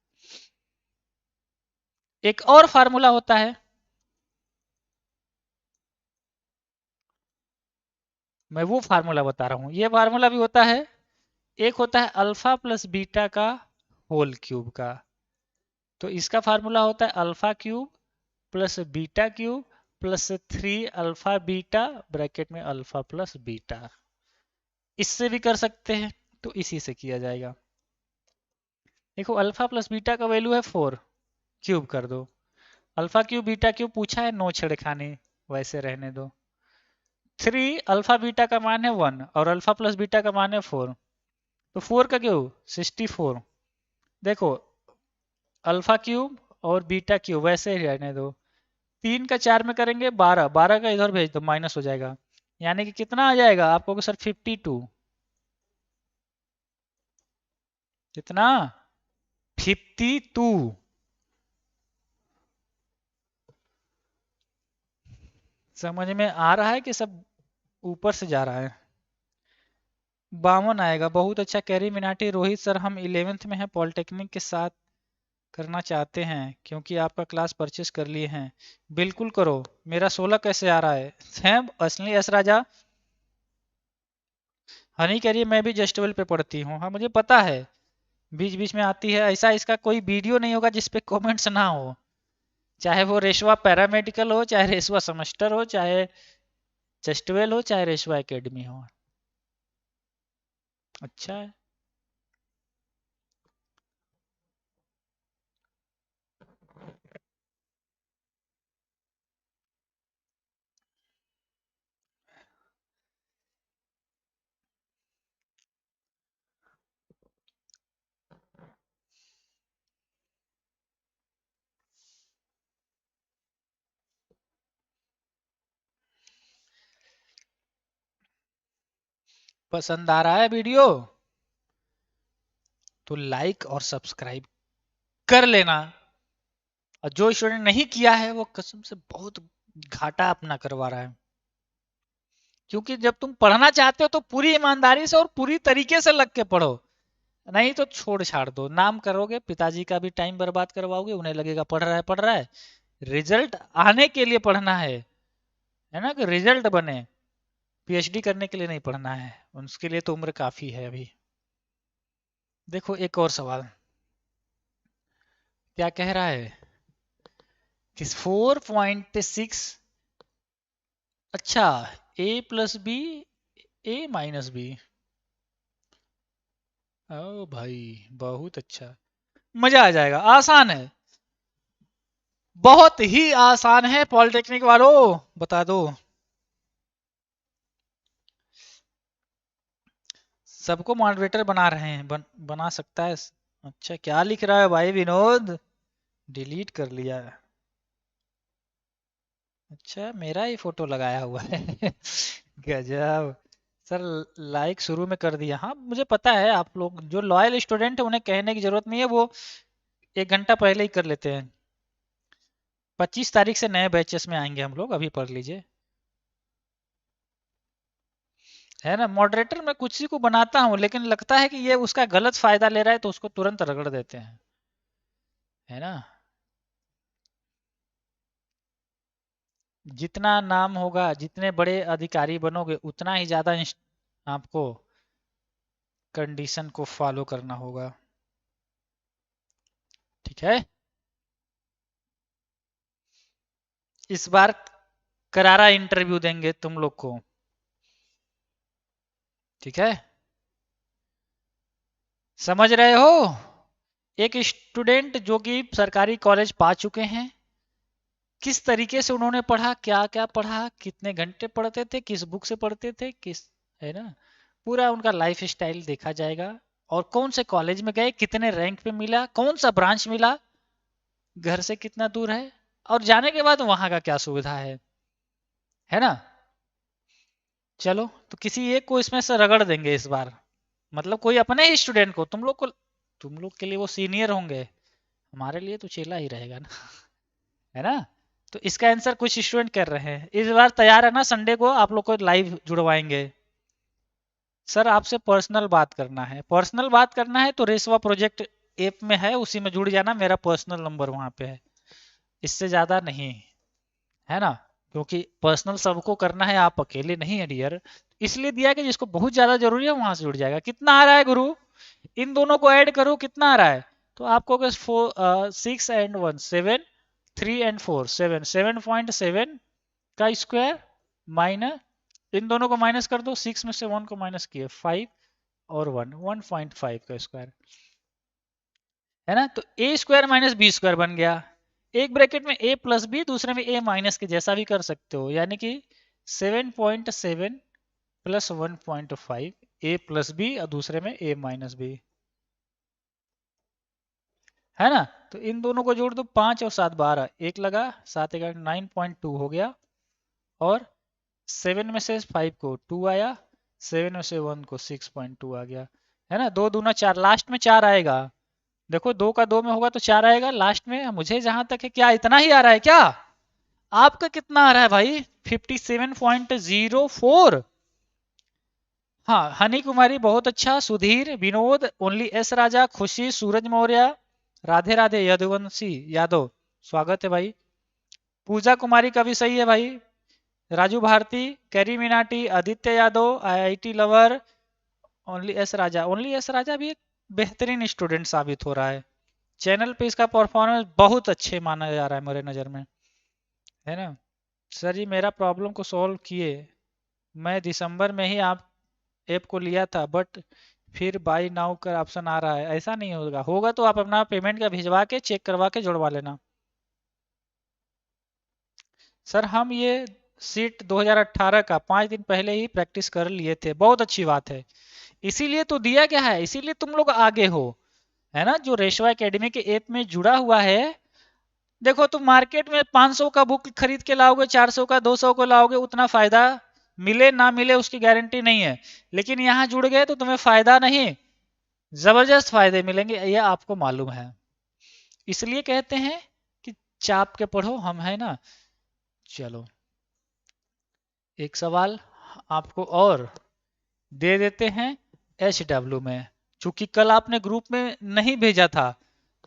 एक और फार्मूला होता है, मैं वो फार्मूला बता रहा हूं, ये फार्मूला भी होता है। एक होता है अल्फा प्लस बीटा का होल क्यूब का, तो इसका फार्मूला होता है alpha cube plus beta cube plus 3 alpha beta, bracket में अल्फा प्लस बीटा। इससे भी कर सकते हैं, तो इसी से किया जाएगा। देखो, अल्फा प्लस बीटा का वैल्यू है 4, क्यूब कर दो। अल्फा क्यूब बीटा क्यूब पूछा है, नो छेड़खानी, वैसे रहने दो। 3 अल्फा बीटा का मान है 1, और अल्फा प्लस बीटा का मान है 4, तो 4 का क्यूब 64। देखो, अल्फा क्यूब और बीटा क्यूब वैसे ही रहने दो। 3 का 4 में करेंगे 12, 12 का इधर भेज दो, माइनस हो जाएगा, यानी कि कितना आ जाएगा आपको सर? 52। कितना? 52। समझ में आ रहा है कि सब ऊपर से जा रहा है? 52 आएगा, बहुत अच्छा। कैरी मिनाटी, रोहित सर हम 11th में हैं, पॉलिटेक्निक के साथ करना चाहते हैं, क्योंकि आपका क्लास परचेस कर लिए हैं। बिल्कुल करो। मेरा 16 कैसे आ रहा है असली एस राजा। हनी कह रही है मैं भी जस्टेबल पे पढ़ती हूँ, हाँ मुझे पता है, बीच बीच में आती है। ऐसा इसका कोई वीडियो नहीं होगा जिसपे कमेंट्स ना हो, चाहे वो रेशवा पैरामेडिकल हो, चाहे रेशवा सेमेस्टर हो, चाहे जस्टेबल हो, चाहे रेशवा एकेडमी हो। अच्छा है। पसंद आ रहा है वीडियो तो लाइक और सब्सक्राइब कर लेना, और जो स्टूडेंट नहीं किया है वो कसम से बहुत घाटा अपना करवा रहा है। क्योंकि जब तुम पढ़ना चाहते हो तो पूरी ईमानदारी से और पूरी तरीके से लग के पढ़ो, नहीं तो छोड़ छाड़ दो, नाम करोगे, पिताजी का भी टाइम बर्बाद करवाओगे, उन्हें लगेगा पढ़ रहा है पढ़ रहा है। रिजल्ट आने के लिए पढ़ना है ना, कि रिजल्ट बने, पीएचडी करने के लिए नहीं पढ़ना है, उसके लिए तो उम्र काफी है अभी। देखो एक और सवाल क्या कह रहा है कि 4.6, अच्छा a plus B a minus B, ओ भाई बहुत अच्छा, मजा आ जाएगा, आसान है, बहुत ही आसान है पॉलिटेक्निक वालों, बता दो। सबको मॉडरेटर बना रहे हैं, बना सकता है। अच्छा क्या लिख रहा है भाई विनोद, डिलीट कर लिया, अच्छा मेरा ही फोटो लगाया हुआ है गजब। सर लाइक शुरू में कर दिया, हाँ मुझे पता है, आप लोग जो लॉयल स्टूडेंट है उन्हें कहने की जरूरत नहीं है, वो 1 घंटा पहले ही कर लेते हैं। 25 तारीख से नए बैचेस में आएंगे हम लोग, अभी पढ़ लीजिए, है ना। मॉडरेटर मैं कुछ ही को बनाता हूँ, लेकिन लगता है कि ये उसका गलत फायदा ले रहा है तो उसको तुरंत रगड़ देते हैं, है ना। जितना नाम होगा, जितने बड़े अधिकारी बनोगे, उतना ही ज्यादा आपको कंडीशन को फॉलो करना होगा, ठीक है। इस बार करारा इंटरव्यू देंगे तुम लोग को, ठीक है, समझ रहे हो। एक स्टूडेंट जो कि सरकारी कॉलेज पा चुके हैं, किस तरीके से उन्होंने पढ़ा, क्या क्या पढ़ा, कितने घंटे पढ़ते थे, किस बुक से पढ़ते थे, किस, है ना, पूरा उनका लाइफ स्टाइल देखा जाएगा, और कौन से कॉलेज में गए, कितने रैंक पे मिला, कौन सा ब्रांच मिला, घर से कितना दूर है, और जाने के बाद वहां का क्या सुविधा है ना। चलो तो किसी एक को इसमें से रगड़ देंगे इस बार, मतलब कोई अपने ही स्टूडेंट को, तुम लोग के लिए वो सीनियर होंगे, हमारे लिए तो चेला ही रहेगा ना है ना। तो इसका आंसर कुछ स्टूडेंट कर रहे हैं, इस बार तैयार है ना, संडे को आप लोग को लाइव जुड़वाएंगे। सर आपसे पर्सनल बात करना है, पर्सनल बात करना है तो रेसवा प्रोजेक्ट ऐप में है, उसी में जुड़ जाना, मेरा पर्सनल नंबर वहां पे है, इससे ज्यादा नहीं, है ना। क्योंकि पर्सनल सबको करना है, आप अकेले नहीं है डियर, इसलिए दिया कि जिसको बहुत ज्यादा जरूरी है वहां से जुड़ जाएगा। कितना आ रहा है गुरु, इन दोनों को ऐड करो कितना आ रहा है, तो आपको 6 and 1 7, 3 and 4 7, 7.7 का स्क्वायर माइनस, इन दोनों को माइनस कर दो, 6 में से 1 को माइनस किए 5, और 1.5 का स्क्वायर, है ना। तो ए स्क्वायर माइनस बी स्क्वायर बन गया, एक ब्रैकेट में ए प्लस बी, दूसरे में ए माइनस के, जैसा भी कर सकते हो, यानी कि 7.7 प्लस 1.5 ए प्लस बी, और दूसरे में ए माइनस बी, है ना। तो इन दोनों को जोड़ दो, 5 और 7 12, एक लगा, 7 11 9.2 हो गया, और 7 में से 5 को 2 आया, 7 में से 1 को 6.2 आ गया, है ना। 2 दूना 4, लास्ट में 4 आएगा, देखो 2 का 2 में होगा तो 4 आएगा लास्ट में। मुझे जहां तक है, क्या इतना ही आ रहा है क्या, आपका कितना आ रहा है भाई, 57.04। हाँ हनी कुमारी बहुत अच्छा, सुधीर, विनोद, ओनली एस राजा, खुशी, सूरज मौर्य, राधे राधे, यदुवंशी यादव, स्वागत है भाई। पूजा कुमारी का भी सही है भाई, Raju Bharati, Carry Minati, Aditya Yadav, IIT lover, only S Raja भी एक बेहतरीन स्टूडेंट साबित हो रहा है, चैनल पे इसका परफॉर्मेंस बहुत अच्छे माना जा रहा है मेरे नज़र में, है ना। सर जी मेरा प्रॉब्लम को सॉल्व किए, मैं दिसंबर में ही आप ऐप को लिया था, बट फिर बाई नाउ का ऑप्शन आ रहा है, ऐसा नहीं होगा, होगा तो आप अपना पेमेंट का भिजवा के चेक करवा के जुड़वा लेना। सर हम ये सीट 2018 का 5 दिन पहले ही प्रैक्टिस कर लिए थे, बहुत अच्छी बात है, इसीलिए तो दिया गया है, इसीलिए तुम लोग आगे हो, है ना। जो रेशवा एकेडमी के ऐप में जुड़ा हुआ है, देखो तुम मार्केट में 500 का बुक खरीद के लाओगे, 400 का 200 को लाओगे, उतना फायदा मिले ना मिले उसकी गारंटी नहीं है, लेकिन यहाँ जुड़ गए तो तुम्हें फायदा नहीं, जबरदस्त फायदे मिलेंगे, ये आपको मालूम है। इसलिए कहते हैं कि चाप के पढ़ो, हम है ना। चलो एक सवाल आपको और दे देते हैं HW में, चूंकि कल आपने ग्रुप में नहीं भेजा था,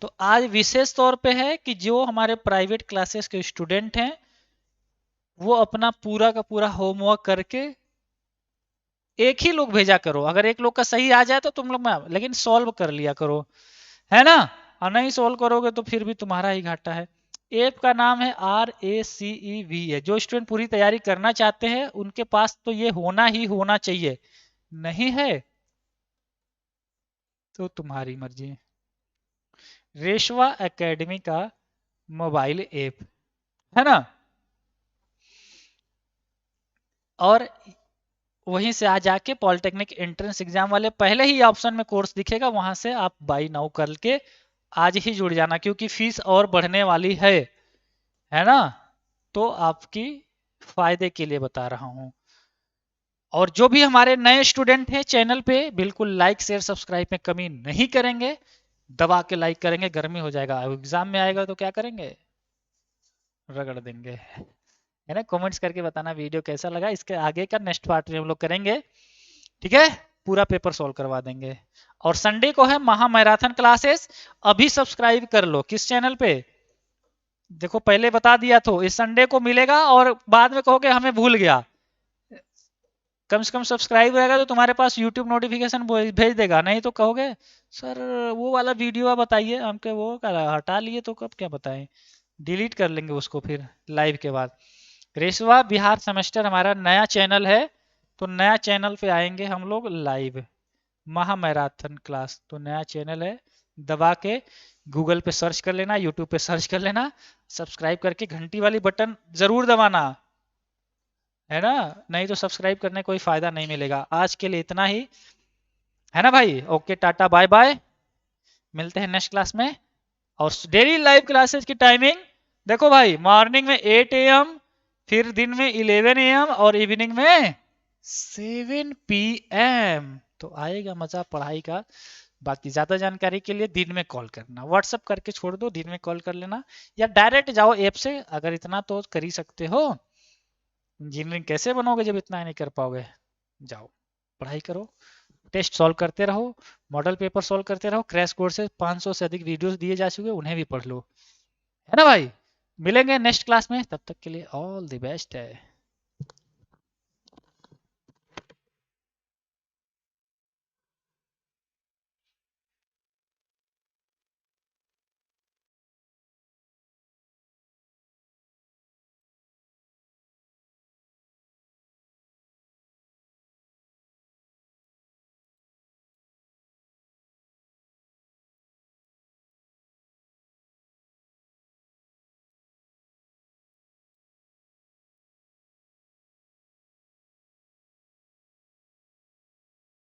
तो आज विशेष तौर पे है कि जो हमारे प्राइवेट क्लासेस के स्टूडेंट हैं वो अपना पूरा का पूरा होमवर्क करके एक ही लोग भेजा करो, अगर एक लोग का सही आ जाए तो तुम लोग में, लेकिन सॉल्व कर लिया करो, है ना। और नहीं सॉल्व करोगे तो फिर भी तुम्हारा ही घाटा है। ऐप का नाम है RACEV है। जो स्टूडेंट पूरी तैयारी करना चाहते हैं उनके पास तो ये होना ही होना चाहिए, नहीं है तो तुम्हारी मर्जी। रेशवा एकेडमी का मोबाइल ऐप है ना, और वहीं से आ जाके पॉलिटेक्निक एंट्रेंस एग्जाम वाले पहले ही ऑप्शन में कोर्स दिखेगा, वहां से आप बाई नाउ करके आज ही जुड़ जाना, क्योंकि फीस और बढ़ने वाली है ना। तो आपकी फायदे के लिए बता रहा हूं। और जो भी हमारे नए स्टूडेंट हैं चैनल पे, बिल्कुल लाइक शेयर सब्सक्राइब में कमी नहीं करेंगे, दबा के लाइक करेंगे, गर्मी हो जाएगा, एग्जाम में आएगा तो क्या करेंगे, रगड़ देंगे, है ना। कमेंट्स करके बताना वीडियो कैसा लगा, इसके आगे का नेक्स्ट पार्ट में हम लोग करेंगे, ठीक है। पूरा पेपर सॉल्व करवा देंगे। और संडे को है महा मैराथन क्लासेस, अभी सब्सक्राइब कर लो। किस चैनल पे, देखो पहले बता दिया, तो इस संडे को मिलेगा, और बाद में कहोगे हमें भूल गया, कम से कम सब्सक्राइब रहेगा तो तुम्हारे पास यूट्यूब नोटिफिकेशन भेज देगा, नहीं तो कहोगे सर वो वाला वीडियो बताइए हमके, वो हटा लिए तो कब क्या बताएं, डिलीट कर लेंगे उसको फिर लाइव के बाद। रेशवा बिहार सेमेस्टर हमारा नया चैनल है, तो नया चैनल पे आएंगे हम लोग लाइव, महा मैराथन क्लास, तो नया चैनल है, दबा के गूगल पे सर्च कर लेना, यूट्यूब पे सर्च कर लेना, सब्सक्राइब करके घंटी वाली बटन जरूर दबाना, है ना। नहीं तो सब्सक्राइब करने कोई फायदा नहीं मिलेगा। आज के लिए इतना ही, है ना भाई। ओके टाटा बाय बाय, मिलते हैं नेक्स्ट क्लास में। और डेली लाइव क्लासेस की टाइमिंग देखो भाई, मॉर्निंग में 8 AM, फिर दिन में 11 AM, और इवनिंग में 7 PM। तो आएगा मजा पढ़ाई का। बाकी ज्यादा जानकारी के लिए दिन में कॉल करना, व्हाट्सअप करके छोड़ दो, दिन में कॉल कर लेना, या डायरेक्ट जाओ ऐप से, अगर इतना तो कर ही सकते हो। इंजीनियरिंग कैसे बनोगे जब इतना नहीं कर पाओगे। जाओ पढ़ाई करो, टेस्ट सॉल्व करते रहो, मॉडल पेपर सॉल्व करते रहो, क्रैश कोर्स से 500 से अधिक वीडियोस दिए जा चुके, उन्हें भी पढ़ लो, है ना भाई। मिलेंगे नेक्स्ट क्लास में, तब तक के लिए ऑल द बेस्ट है।